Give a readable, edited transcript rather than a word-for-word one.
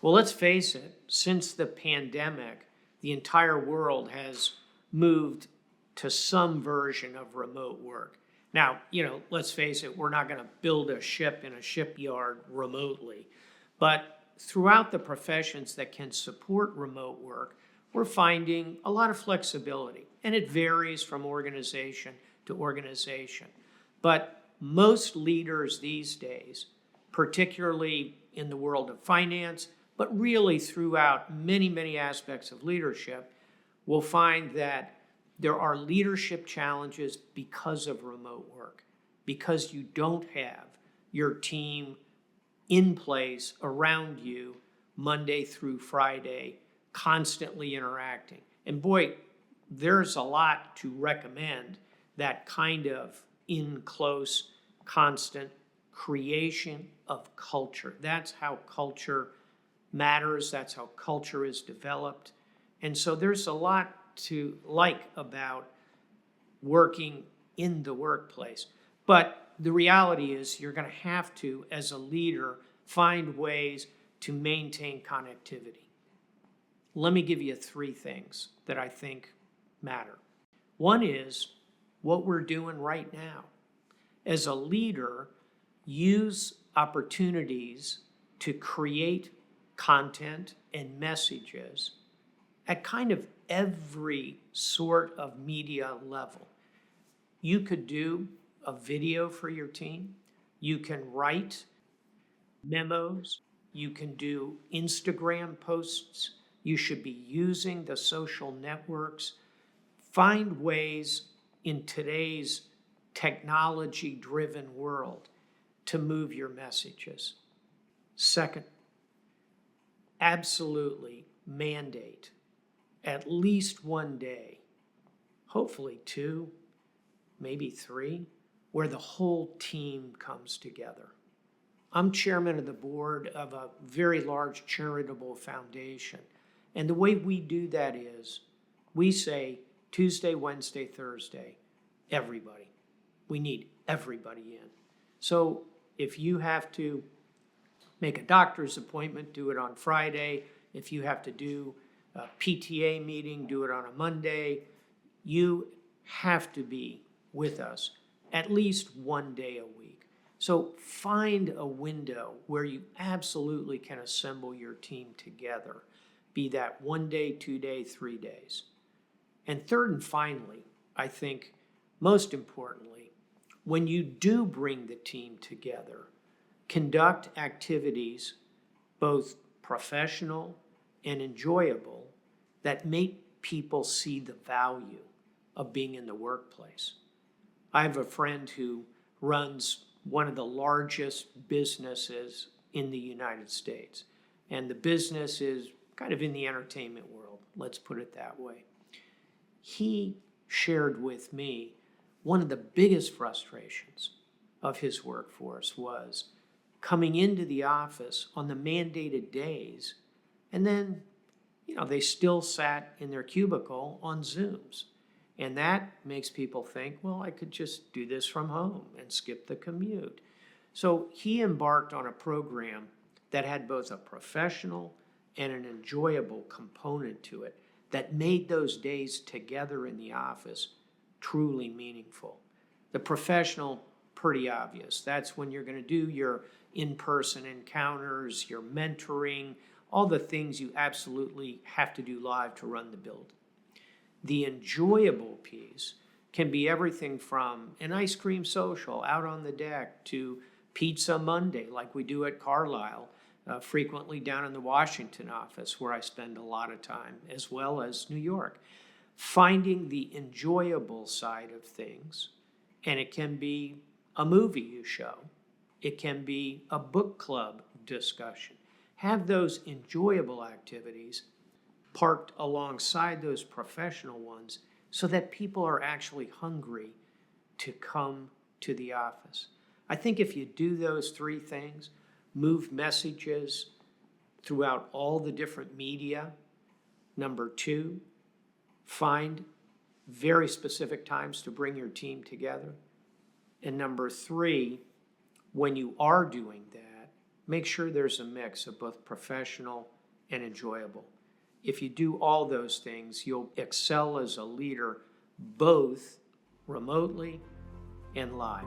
Well, let's face it, since the pandemic, the entire world has moved to some version of remote work. Now, let's face it, we're not going to build a ship in a shipyard remotely. But throughout the professions that can support remote work, we're finding a lot of flexibility. And it varies from organization to organization. But most leaders these days, particularly in the world of finance, but really throughout many, many aspects of leadership, will find that there are leadership challenges because of remote work, because you don't have your team in place around you Monday through Friday, constantly interacting. And boy, there's a lot to recommend that kind of in close, constant creation of culture. That's how culture matters. That's how culture is developed. And so there's a lot to like about working in the workplace. But the reality is you're going to have to, as a leader, find ways to maintain connectivity. Let me give you 3 things that I think matter. One is what we're doing right now. As a leader, use opportunities to create content and messages at kind of every sort of media level. You could do a video for your team. You can write memos. You can do Instagram posts. You should be using the social networks. Find ways in today's technology-driven world to move your messages. Second, absolutely mandate at least one day, hopefully 2, maybe 3, where the whole team comes together. I'm chairman of the board of a very large charitable foundation. And the way we do that is we say Tuesday, Wednesday, Thursday, everybody. We need everybody in. So if you have to make a doctor's appointment, do it on Friday. If you have to do a PTA meeting, do it on a Monday. You have to be with us at least one day a week. So find a window where you absolutely can assemble your team together, be that 1 day, 2 day, 3 days. And third and finally, I think most importantly, when you do bring the team together, conduct activities, both professional and enjoyable, that make people see the value of being in the workplace. I have a friend who runs one of the largest businesses in the United States. And the business is kind of in the entertainment world, let's put it that way. He shared with me one of the biggest frustrations of his workforce was coming into the office on the mandated days, and then, they still sat in their cubicle on Zooms. And that makes people think, well, I could just do this from home and skip the commute. So he embarked on a program that had both a professional and an enjoyable component to it that made those days together in the office truly meaningful. The professional, pretty obvious. That's when you're going to do your in-person encounters, your mentoring, all the things you absolutely have to do live to run the build. The enjoyable piece can be everything from an ice cream social out on the deck to Pizza Monday, like we do at Carlisle, frequently down in the Washington office where I spend a lot of time, as well as New York. Finding the enjoyable side of things, and it can be a movie you show. It can be a book club discussion. Have those enjoyable activities parked alongside those professional ones so that people are actually hungry to come to the office. I think if you do those 3 things, move messages throughout all the different media. Number 2, find very specific times to bring your team together. And number 3, when you are doing that, Make sure there's a mix of both professional and enjoyable. If you do all those things, you'll excel as a leader both remotely and live.